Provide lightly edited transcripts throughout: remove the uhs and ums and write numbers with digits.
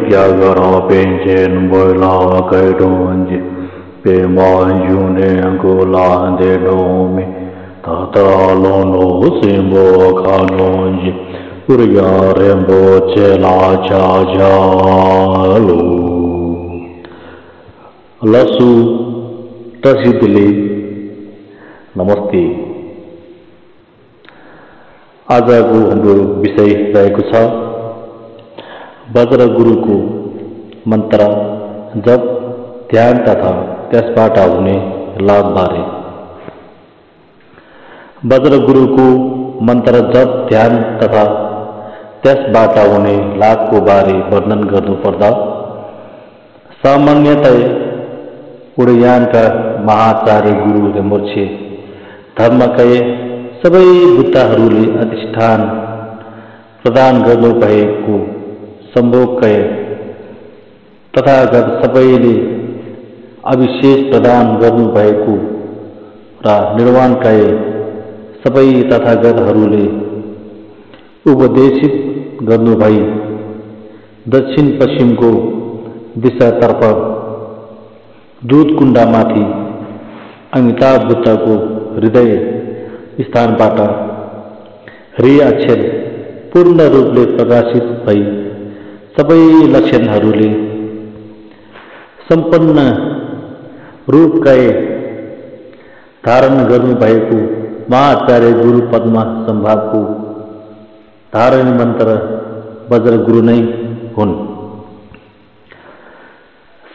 Gyagara penchen boila kaidonji pemanjune gola de domi tata lono simbo kanonji urya rembo chela cha jalo lasu tasidli नमस्ते आजको हाम्रो विषय रहेको छ वज्र गुरुको मन्त्र जप ध्यान तथा त्यसबाट हुने लाभबारे। वज्र गुरुको मन्त्र जप ध्यान तथा त्यसबाट हुने लाभको बारे वर्णन गर्नुपर्दा सामान्यतया उडयानका महाचार्य गुरु र मूर्छे धर्मका सबै बुद्धहरूले अधिष्ठान प्रदान गर्नुभएको सम्भोगका तथागत सबैले अविशेष प्रदान गर्नुभएको र निर्वाणका सबै तथागतहरूले उपदेशित गर्नुभई दक्षिण पश्चिमको दिशातर्फ दूधकुण्डमाथि अमिताभ बुद्धको हृदय स्थानबाट हरि अक्षर पूर्ण रूपले प्रकाशित भई सबै लक्षणहरूले सम्पन्न रूपका धारण गर्नुभएको महाचार्य गुरु पद्मा सम्भावको धारण मन्त्र वज्र गुरु नै हुन्।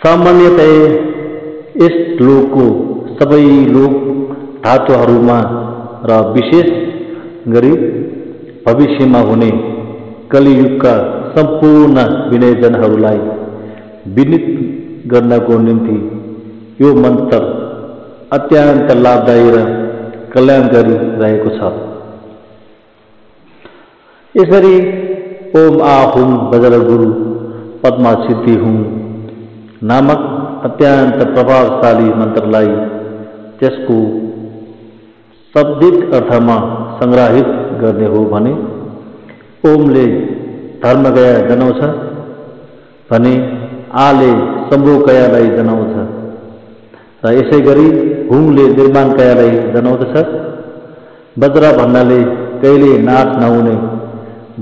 सामान्यतया यस लोकको सबै लोक धातुहरूमा र विशेष गरी भविष्यमा हुने कलियुगका सम्पूर्ण विनयजनहरूलाई विनित गर्नको निम्ति यो मन्त्र अत्यन्त लाभदायी र कल्याणकारी रहेको छ। यसरी ओम आ हुम वज्र गुरु पद्मा सिद्धि हुम नामक अत्यन्त प्रभावशाली मन्त्रलाई त्यसको शब्दिक अर्थमा संग्रहित गर्ने हो भने ओमले धर्मगया जनाउँछ भने आले सम्भोगयालाई जनाउँछ र यसै गरी हुङले निर्माणकायालाई जनाउँदछ। वज्र भन्नाले कहिले नाश नहुने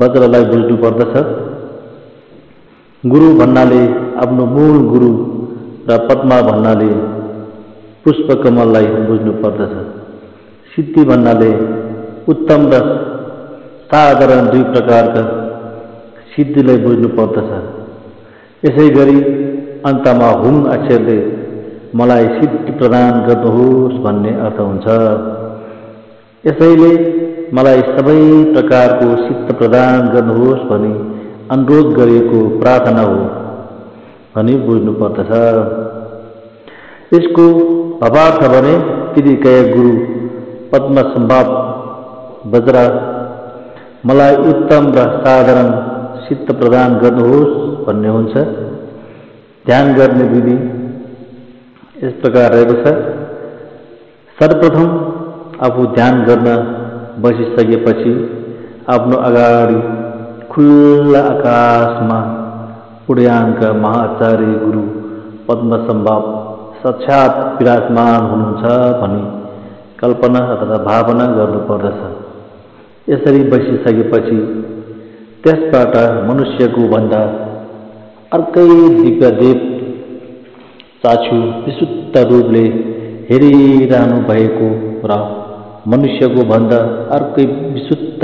वज्रलाई बुझ्नु पर्दछ। गुरु भन्नाले आफ्नो मूल गुरु र पद्मा भन्नाले पुष्पकमललाई बुझ्नु पर्दछ। सिद्धि भन्नाले उत्तम र साधारण दुई प्रकारका सिद्धिलाई बुझ्नु पर्दछ। यसै गरी अन्तमा हुङ अक्षरले मलाई सिद्धि प्रदान गर्नुहोस् भन्ने अर्थ हुन्छ। यसैले मलाई सबै प्रकारको सिद्ध प्रदान गर्नुहोस् भनी अनुरोध गरिएको प्रार्थना हो भनी बुझ्नु पर्दछ। यसको भावार्थ भने किदिकय गुरु पद्म सम्भाव वज्र मलाई उत्तम र साधारण सिद्ध प्रदान गर्नुहोस् भन्ने हुन्छ। ध्यान गर्ने विधि यस प्रकार रहेको छ। सर्वप्रथम आफू ध्यान गर्न बसिसकेपछि आफ्नो अगाडि खुल्ला आकाशमा उडयानका महाचार्य गुरु पद्म सम्भाव साक्षात विराजमान हुनुहुन्छ भनी कल्पना अथवा भावना गर्नुपर्दछ। यसरी बसिसकेपछि त्यसबाट मनुष्यको भन्दा अर्कै दिव्य देव चाछु विशुद्ध रूपले हेरिरहनु भएको र मनुष्यको भन्दा अर्कै विशुद्ध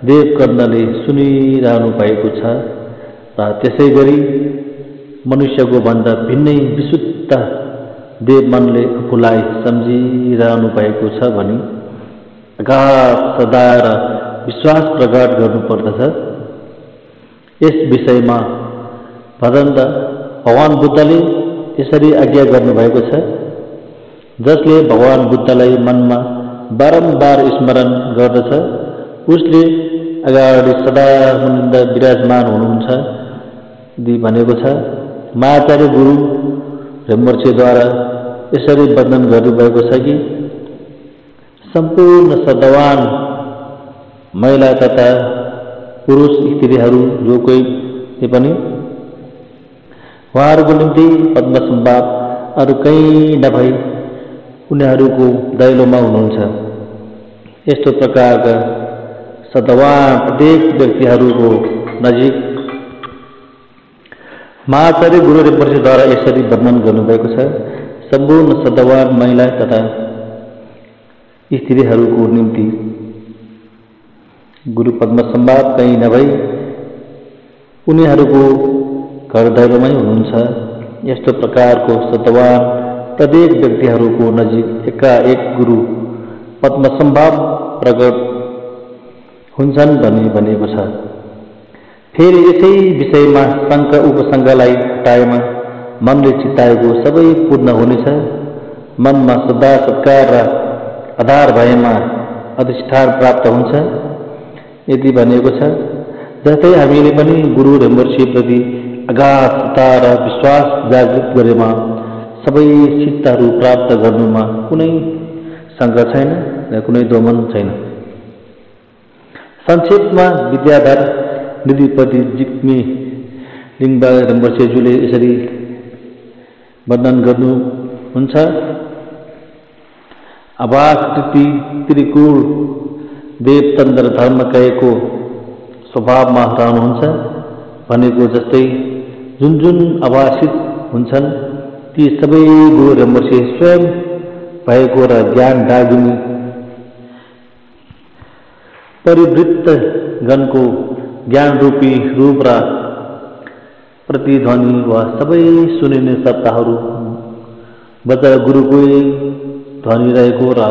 देव कर्णले सुनिरहनु भएको छ र त्यसै गरी मनुष्यको भन्दा भिन्नै विशुद्ध देव मनले आफूलाई सम्झिरहनु भएको छ भनी अगाध सदा र विश्वास प्रकट गर्नुपर्दछ। यस विषयमा भगवान बुद्धले यसरी आज्ञा गर्नुभएको छ। जसले भगवान बुद्धलाई मनमा बारम्बार स्मरण गर्दछ उसले अगाडि सदा विराजमान हुनुहुन्छ भनेको छ। महाचार्य गुरु ब्रह्मर्षिद्वारा यसरी वर्णन गर्नुभएको छ कि सम्पूर्ण सद्भावान महिला तथा पुरुष स्त्रीहरू जो कोही पनि उहाँहरूको निम्ति पद्म सम्भाव अरू कहीँ नभई उनीहरूको दैलोमा हुनुहुन्छ। यस्तो प्रकारका सद्भावन प्रत्येक व्यक्तिहरूको नजिक महाचार्य गुरु रिम्पोछेद्वारा यसरी वर्णन गर्नुभएको छ। सम्पूर्ण सद्भावन महिला तथा स्त्रीहरूको निम्ति गुरु पद्म सम्भाव कहीँ नभई उनीहरूको घर दैलोमै हुनुहुन्छ। यस्तो प्रकारको सद्भावन प्रत्येक व्यक्तिहरूको नजिक एकाएक गुरु पद्म सम्भाव प्रकट हुन्छन् भनी भनिएको छ। फेरि यसै विषयमा शङ्का उपशङ्कालाई हटाएमा मनले चिताएको सबै पूर्ण हुनेछ। मनमा श्रद्धा सत्कार र आधार भएमा अधिष्ठान प्राप्त हुन्छ। यति भनिएको छ। जस्तै हामीले पनि गुरु रिम्पोछेप्रति अगाध श्रद्धा र विश्वास जागृत गरेमा सबै सिद्धहरू प्राप्त गर्नुमा कुनै शङ्का छैन र कुनै दोमन छैन। संक्षेपमा विद्याधर निधिपति जिग्मे लिङ्बा रिम्पोछेज्यूले यसरी वर्णन गर्नुहुन्छ। अभाकृति त्रिकूल देवतन्त्र धर्म कहेको स्वभावमा रहनुहुन्छ भनेको जस्तै जुन जुन अभाषित हुन्छन् ती सबै गुरु रिम्पोछे स्वयं भएको र ज्ञान दागिनी परिवृत्तगणको ज्ञान रूपी रूप र प्रतिध्वनि वा सबै सुनिने शब्दहरू बजार गुरुकै ध्वनि रहेको र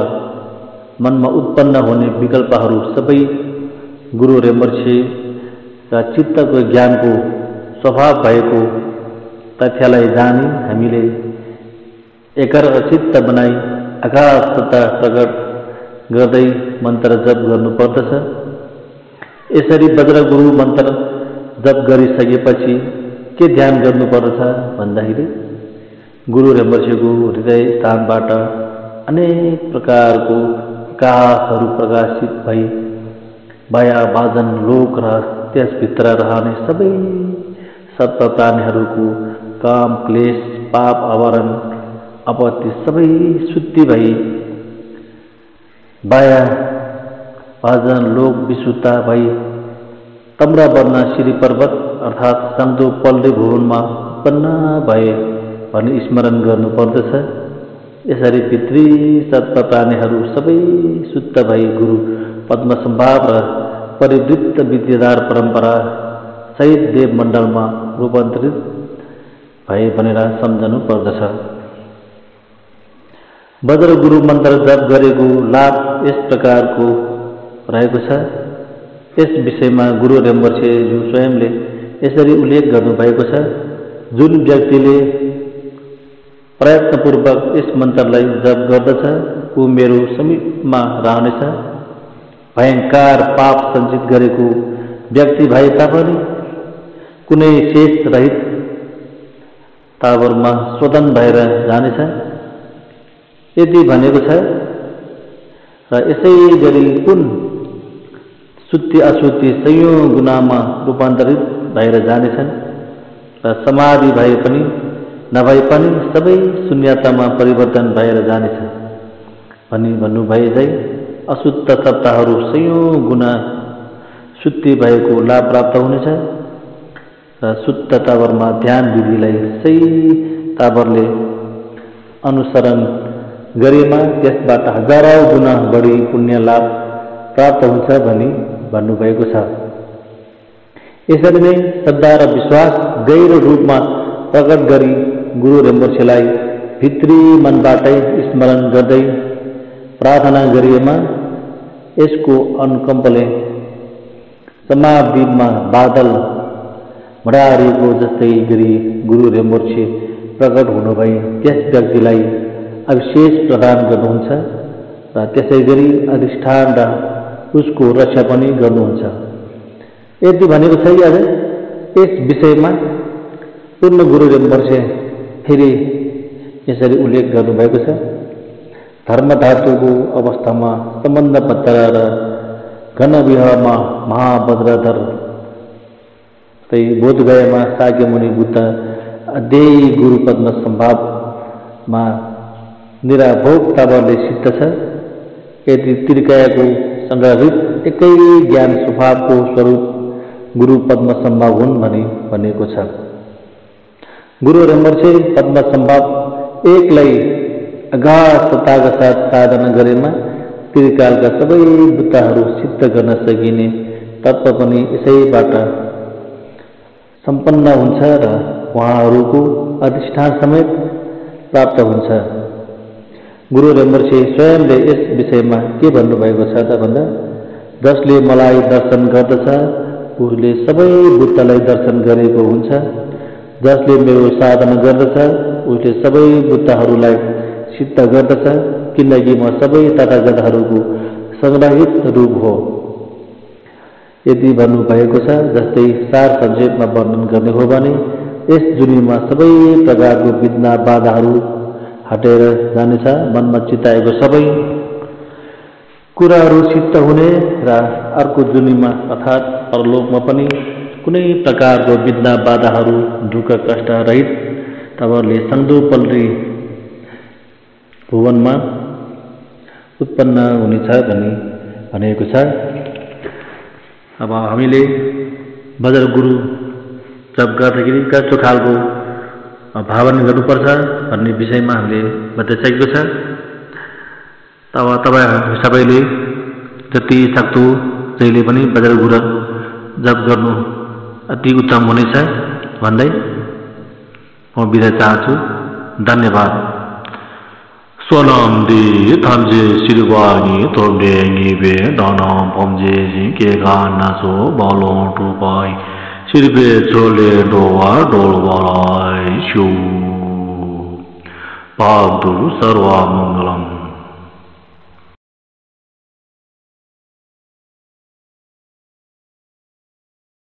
मनमा उत्पन्न हुने विकल्पहरू सबै गुरु रिम्पोछेका चित्तको ज्ञानको स्वभाव भएको तथ्यलाई जानी हामीले एकाग्रचित्त बनाई आकाश श्रद्धा प्रकट गर्दै मन्त्र जप गर्नुपर्दछ। यसरी वज्र गुरु मन्त्र जप गरिसकेपछि के ध्यान गर्नुपर्दछ भन्दाखेरि गुरु रिम्पोछेको हृदय स्थानबाट अनेक प्रकारको आकाशहरू प्रकाशित भई बाया बाजन लोक र त्यसभित्र रहने सबै सत्व प्राणीहरूको काम क्लेश पाप आवरण आपत्ति सबै शुद्धि भई बाया बाजन लोक विशुद्धता भई तम्रवर्ण श्री पर्वत अर्थात् सन्दो पल्ले भुवनमा उत्पन्न भए भनी स्मरण गर्नुपर्दछ। यसरी पितृ सत्व प्राणीहरू सबै शुद्ध भई गुरु पद्म सम्भाव र परिवृत्त विद्याधार परम्परा सहित देव मण्डलमा रूपान्तरित भए भनेर सम्झनु पर्दछ। वज्र गुरु मन्त्र जप गरेको लाभ यस प्रकारको रहेको छ। यस विषयमा गुरु रिम्पोछेज्यू स्वयंले यसरी उल्लेख गर्नुभएको छ। जुन व्यक्तिले प्रयत्नपूर्वक यस मन्त्रलाई जप गर्दछ ऊ मेरो समीपमा रहनेछ। भयङ्कर पाप सञ्चित गरेको व्यक्ति भए तापनि कुनै शेष रहित तावरमा स्वतन्त्र भएर जानेछ। यति भनेको छ र यसै गरी कुन शुद्धि अशुद्धि सयौं गुनामा रूपान्तरित भएर जानेछन् र समाधि भए पनि नभए पनि सबै शून्यतामा परिवर्तन भएर जानेछ भनी भन्नुभए झै अशुद्ध सत्ताहरू सयौं गुना शुद्धि भएको लाभ प्राप्त हुनेछ र शुद्ध तावरमा ध्यान विधिलाई सही तावरले अनुसरण गरेमा त्यसबाट हजारौं गुना बढी पुण्य लाभ प्राप्त हुन्छ भनी भन्नुभएको छ। यसरी नै श्रद्धा र विश्वास गहिरो रूपमा प्रकट गरी गुरु रिम्पोछेलाई भित्री मनबाटै स्मरण गर्दै प्रार्थना गरिएमा यसको अनुकम्पले समाधिमा बादल भडारिएको जस्तै गरी गुरु रिम्पोछे प्रकट हुनुभई त्यस व्यक्तिलाई अविशेष प्रदान गर्नुहुन्छ र त्यसै गरी अधिष्ठान र उसको रक्षा पनि गर्नुहुन्छ। यति भनेको छ कि आज यस विषयमा पूर्ण गुरु रिम्पोछे फेरि यसरी उल्लेख गर्नुभएको छ। धर्म धातुको अवस्थामा सम्बन्ध पत्र र घनविहमा महावज्रधर तै बोधगयामा शाक्यमुनि बुद्ध अध्ययी गुरु पद्म सम्भावमा निराभोग तबले सिद्ध छ। यदि त्रिकायको संग्रहित एकै ज्ञान स्वभावको स्वरूप गुरु पद्म सम्भाव हुन् भनी भनिएको छ। गुरु रमर्छे पद्म सम्भाव एकलाई अगाध सत्ताका साथ साधना गरेमा त्रिकालका सबै बुद्धहरू सिद्ध गर्न सकिने तत्त्व पनि यसैबाट सम्पन्न हुन्छ र उहाँहरूको अधिष्ठान समेत प्राप्त हुन्छ। गुरु रमर्छे स्वयंले यस विषयमा के भन्नुभएको छ त भन्दा, जसले मलाई दर्शन गर्दछ उसले सबै बुद्धलाई दर्शन गरेको हुन्छ। जसले मेरो साधना गर्दछ उसले सबै बुद्धहरूलाई सिद्ध गर्दछ, किनकि म सबै तथागतहरूको संग्रहित रूप हो। यदि भन्नुभएको छ जस्तै सार संक्षेपमा वर्णन गर्ने हो भने यस जुनीमा सबै प्रकारको विघ्न बाधाहरू हटेर जानेछ। मनमा चिताएको सबै कुराहरू सिद्ध हुने र अर्को जुनीमा अर्थात् परलोकमा पनि कुनै प्रकारको विघ्न बाधाहरू दुःख कष्ट रहित तबले सन्दोपल्ली भुवनमा उत्पन्न हुनेछ भनी भनेको छ। अब हामीले बजार गुरु जप गर्दाखेरि कस्तो खालको भावना गर्नुपर्छ भन्ने विषयमा हामीले बताइसकेको छ। तब तपाईँ सबैले जति सक्दो जहिले पनि बजार गुरु जप गर्नु अति उत्तम हुनेछ भन्दै म बिदा चाहन्छु। धन्यवाद। सोनामदी थाम्जे सिरुवानी तोर्डेंगी बे दानाम पमजे के गानासो बालों टुपाई सिरबे चोले डोवा डोलवाई शू पादु सर्वा मंगलम।